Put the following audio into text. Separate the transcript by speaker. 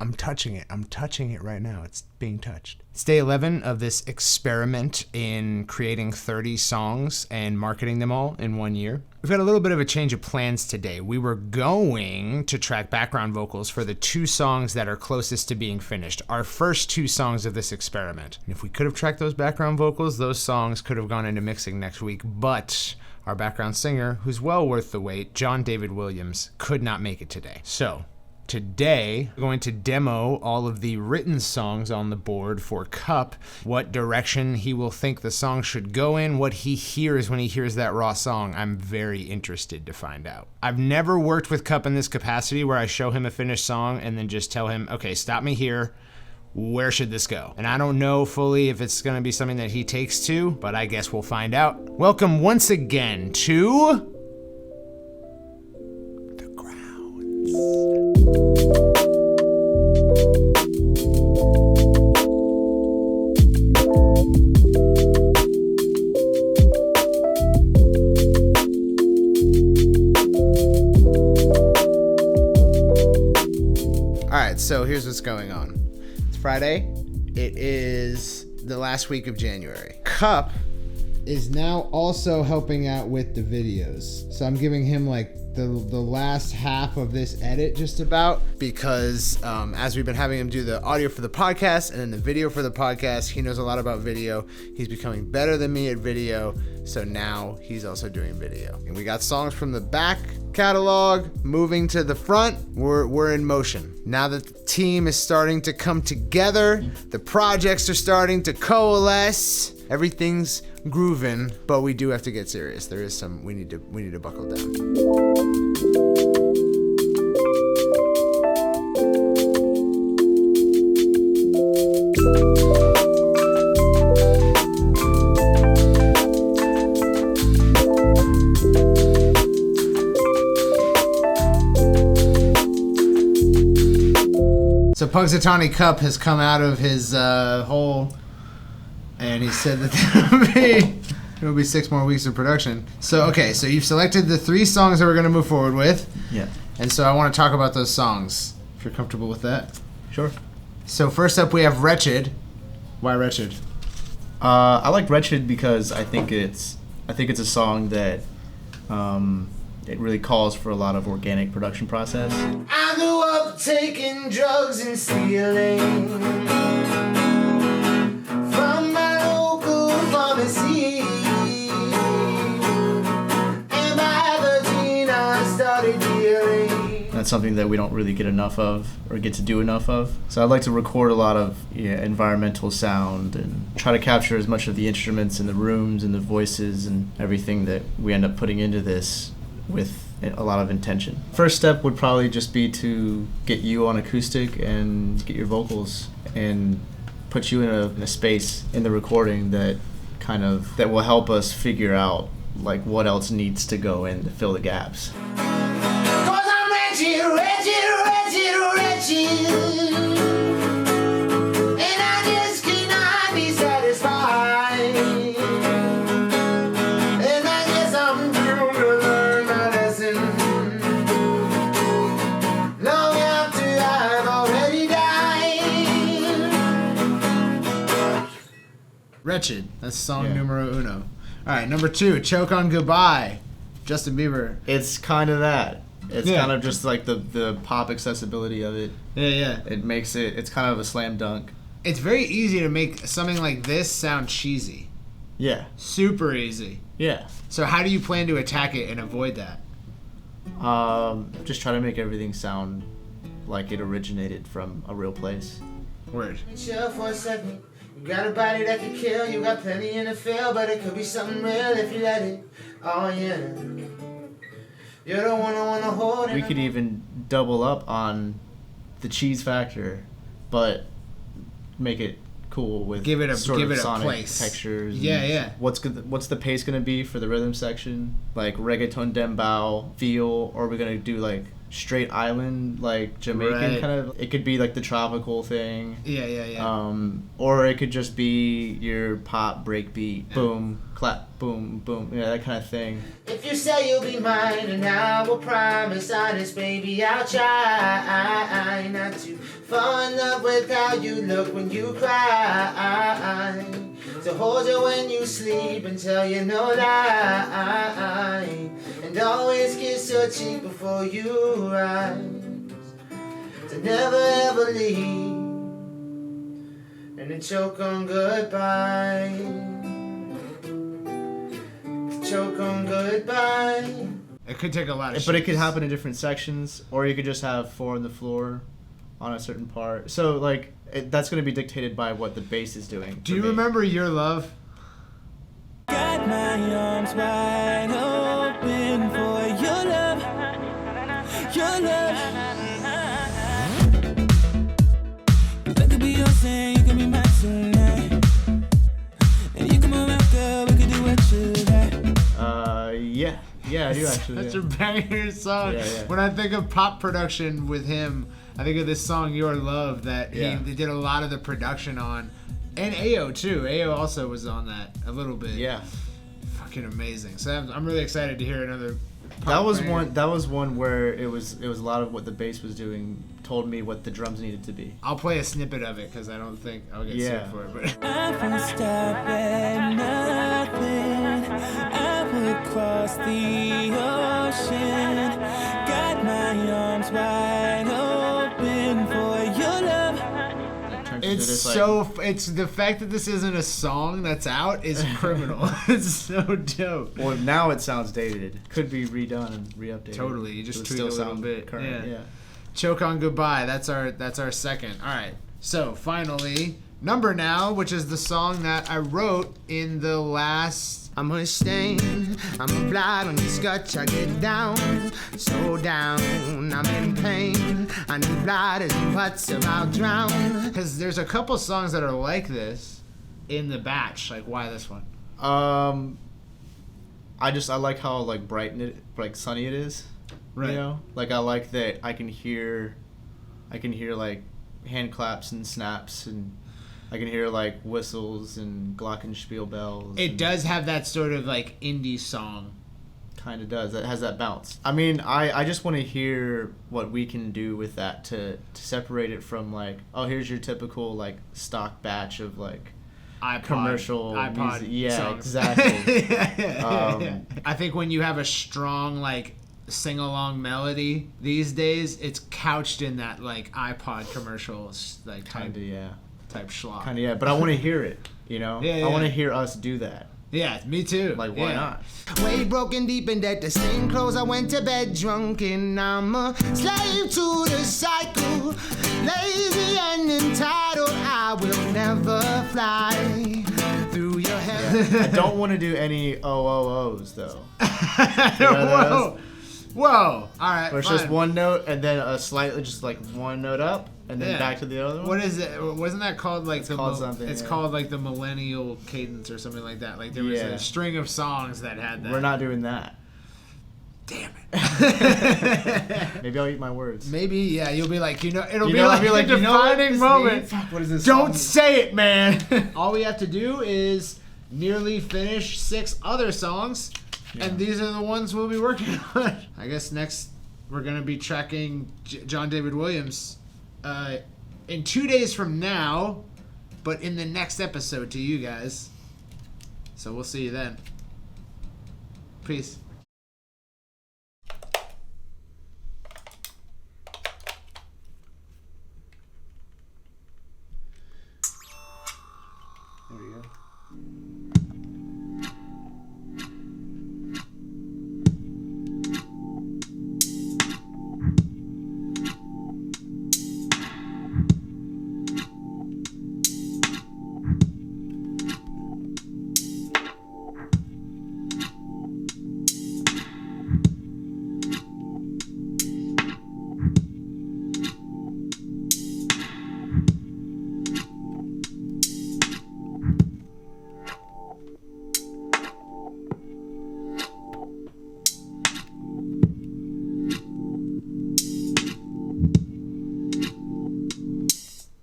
Speaker 1: I'm touching it. I'm touching it right now. It's being touched. It's day 11 of this experiment in creating 30 songs and marketing them all in 1 year. We've got a little bit of a change of plans today. We were going to track background vocals for the 2 songs that are closest to being finished, our first 2 songs of this experiment. And if we could have tracked those background vocals, those songs could have gone into mixing next week, but our background singer, who's well worth the wait, John David Williams, could not make it today. So today, we're going to demo all of the written songs on the board for Cupp, what direction he will think the song should go in, what he hears when he hears that raw song. I'm very interested to find out. I've never worked with Cupp in this capacity where I show him a finished song and then just tell him, okay, stop me here. Where should this go? And I don't know fully if it's going to be something that he takes to, but I guess we'll find out. Welcome once again to The Grounds. All right, so here's what's going on. Friday. It is the last week of January. Cupp is now also helping out with the videos. So I'm giving him like the last half of this edit just about, because as we've been having him do the audio for the podcast and then the video for the podcast, he knows a lot about video. He's becoming better than me at video. So now he's also doing video. And we got songs from the back catalog moving to the front. We're in motion. Now that the team is starting to come together, the projects are starting to coalesce, everything's grooving, but we do have to get serious. There is some, we need to buckle down. So Punxsutawney Cupp has come out of his hole, and he said that it'll be 6 more weeks of production. So, okay, so you've selected the 3 songs that we're going to move forward with.
Speaker 2: Yeah.
Speaker 1: And so I want to talk about those songs, if you're comfortable with that.
Speaker 2: Sure.
Speaker 1: So first up, we have Wretched. Why Wretched?
Speaker 2: I like Wretched because I think it's a song that it really calls for a lot of organic production process.
Speaker 3: I grew up taking drugs and stealing from my local pharmacy. And by 13 I started dealing.
Speaker 2: That's something that we don't really get enough of or get to do enough of. So I'd like to record a lot of environmental sound and try to capture as much of the instruments and the rooms and the voices and everything that we end up putting into this with a lot of intention. First step would probably just be to get you on acoustic and get your vocals and put you in a space in the recording that will help us figure out like what else needs to go in to fill the gaps.
Speaker 3: 'Cause I'm wretched, wretched, wretched, wretched. And I just cannot be satisfied. And I guess I'm due to learn my lesson long after I've already died.
Speaker 1: Wretched. That's song numero uno. All right, number 2, Choke on Goodbye. Justin Bieber.
Speaker 2: It's kind of that. It's kind of just like the pop accessibility of it.
Speaker 1: Yeah.
Speaker 2: It makes it's kind of a slam dunk.
Speaker 1: It's very easy to make something like this sound cheesy.
Speaker 2: Yeah.
Speaker 1: Super easy.
Speaker 2: Yeah.
Speaker 1: So how do you plan to attack it and avoid that?
Speaker 2: Just try to make everything sound like it originated from a real place.
Speaker 1: Word.
Speaker 3: Chill for a second. You got a body that can kill. You got plenty in the field, but it could be something real if you let it. Oh yeah. You don't wanna hold it.
Speaker 2: We could even double up on the cheese factor, but make it cool with
Speaker 1: Give it a
Speaker 2: sonic
Speaker 1: place.
Speaker 2: textures.
Speaker 1: Yeah.
Speaker 2: What's the pace gonna be for the rhythm section? Like reggaeton dembow feel, or are we gonna do like straight island, like Jamaican
Speaker 1: Right.
Speaker 2: kind of. It could be like the tropical thing.
Speaker 1: Yeah.
Speaker 2: Or it could just be your pop breakbeat, boom, clap, boom, boom, that kind of thing.
Speaker 3: If you say you'll be mine, and I will promise honest, baby, I'll try not to fall in love with how you look when you cry. To hold you when you sleep and tell you no lie, and always kiss your cheek before you rise. To never ever leave, and to choke on goodbye. Choke on goodbye.
Speaker 1: It could take a lot of
Speaker 2: But it could
Speaker 1: shapes.
Speaker 2: happen in different sections, or you could just have 4 on the floor on a certain part. So, like, that's going to be dictated by what the bass is doing.
Speaker 1: Do you remember Your Love?
Speaker 4: Got my arms wide open for your love, your love. That could be your saying, you can be mine tonight. And you come around, girl, we could do what you like.
Speaker 2: Yeah, I do actually.
Speaker 1: That's
Speaker 2: yeah.
Speaker 1: a banger song.
Speaker 2: Yeah.
Speaker 1: When I think of pop production with him, I think of this song Your Love that
Speaker 2: Yeah.
Speaker 1: he did a lot of the production on. And Ayo too. Ayo also was on that a little bit.
Speaker 2: Yeah.
Speaker 1: Fucking amazing. So I'm really excited to hear another pop
Speaker 2: That was
Speaker 1: banger.
Speaker 2: one. That was one where it was a lot of what the bass was doing told me what the drums needed to be.
Speaker 1: I'll play a snippet of it because I don't think I'll get
Speaker 2: Yeah.
Speaker 1: sued for it. But
Speaker 4: I won't stop at nothing. I would cross the ocean. Got my arms wide open for your love.
Speaker 2: Turns into
Speaker 1: it's
Speaker 2: this, like-
Speaker 1: it's the fact that this isn't a song that's out is criminal. It's so dope.
Speaker 2: Well, now it sounds dated. Could be redone and re-updated.
Speaker 1: Totally, you just
Speaker 2: It would
Speaker 1: tweak it a little
Speaker 2: sound
Speaker 1: bit,
Speaker 2: current.
Speaker 1: yeah. Choke on Goodbye. That's our second. All right. So finally, Number Now, which is the song that I wrote in the last.
Speaker 3: I'm a stain, I'm a blind on your scotch, I get down, so down, I'm in pain, I need blood as putts about drown.
Speaker 1: Because there's a couple songs that are like this in the batch. Like, why this one?
Speaker 2: I like how like bright and like sunny it is.
Speaker 1: Right.
Speaker 2: You know, like I like that I can hear like hand claps and snaps, and I can hear like whistles and glockenspiel bells.
Speaker 1: It does have that sort of like indie song.
Speaker 2: Kind of does. It has that bounce. I mean, I just want to hear what we can do with that to separate it from like, oh, here's your typical like stock batch of like commercial music. Yeah,
Speaker 1: songs.
Speaker 2: exactly.
Speaker 1: Yeah. I think when you have a strong like sing-along melody these days, it's couched in that like iPod commercials like
Speaker 2: Kind of, yeah.
Speaker 1: type schlock.
Speaker 2: Kind of, yeah. But I want to hear it, you know?
Speaker 1: Yeah.
Speaker 2: I want to hear us do that.
Speaker 1: Yeah, me too.
Speaker 2: Like, why
Speaker 1: Yeah.
Speaker 2: not?
Speaker 3: Way broken deep in debt, the same clothes I went to bed drunk in. I'm a slave to the cycle, lazy and entitled. I will never fly through your head.
Speaker 2: I don't want to do any OOOs though.
Speaker 1: Whoa. Whoa. All right.
Speaker 2: Where it's
Speaker 1: fine.
Speaker 2: just one note and then a slightly just like one note up and then
Speaker 1: Yeah.
Speaker 2: back to the other one.
Speaker 1: What is it? Wasn't that called like the?
Speaker 2: called something,
Speaker 1: It's
Speaker 2: yeah.
Speaker 1: called like the millennial cadence or something like that. Like there was
Speaker 2: Yeah.
Speaker 1: a string of songs that had that.
Speaker 2: We're not doing that.
Speaker 1: Damn it.
Speaker 2: Maybe I'll eat my words.
Speaker 1: Maybe yeah. You'll be like it'll
Speaker 2: You
Speaker 1: be
Speaker 2: know,
Speaker 1: like
Speaker 2: I'll be like,
Speaker 1: the
Speaker 2: you know what
Speaker 1: defining
Speaker 2: this
Speaker 1: moment.
Speaker 2: means? Fuck, what is this
Speaker 1: Don't
Speaker 2: song?
Speaker 1: say it, man. All we have to do is nearly finish 6 other songs, and these are the ones we'll be working on. I guess next we're gonna be tracking John David Williams in 2 days from now, but in the next episode to you guys. So we'll see you then. Peace. There we go.